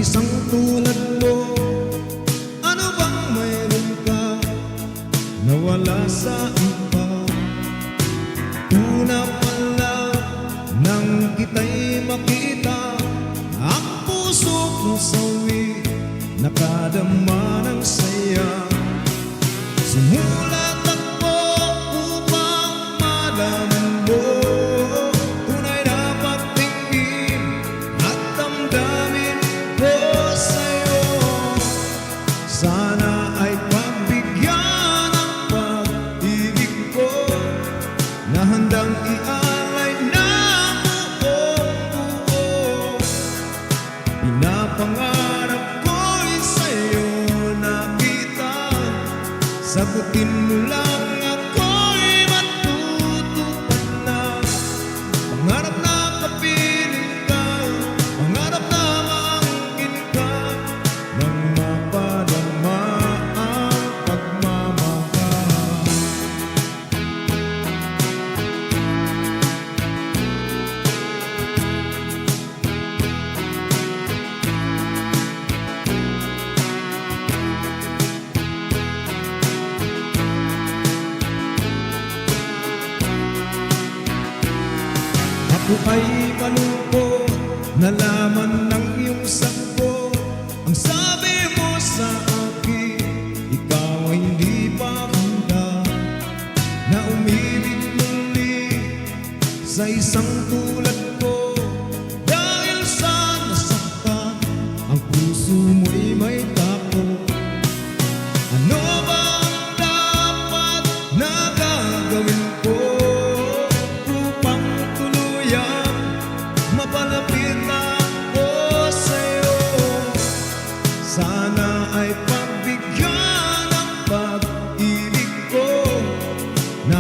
isang tulad mo. Ano bang mayroon ka na wala sa iba? Una pa lang nang kita'y makita, ang puso kong sawi nakadama ng saya. Sumulat ako upang malaman mo, tunay na pagtingin at damdamin ko sa'yo. Sana ay pagbigyan ng pag-ibig ko na handang ialay na buong-buo. Pinapangarap ko'y sa'yo nakita, sagutin mo lang ako'y matutupad na. Pangarap na kapiling ka, pangarap na maangkin ka, nang mapadama ang pagmamahal. Ako ay malungkot, nalaman ng iyong sakbo. Ang sabi mo sa akin, ikaw ay hindi pa handa na umibig muli sa isang tulad ko. Dahil sa nasaktan, ang puso mo'y may takot. Ano ba ang dapat na gagawin ko upang tuluyang mapalapit ako sa'yo? Sana ay pagbigyan ng pag-ibig ko na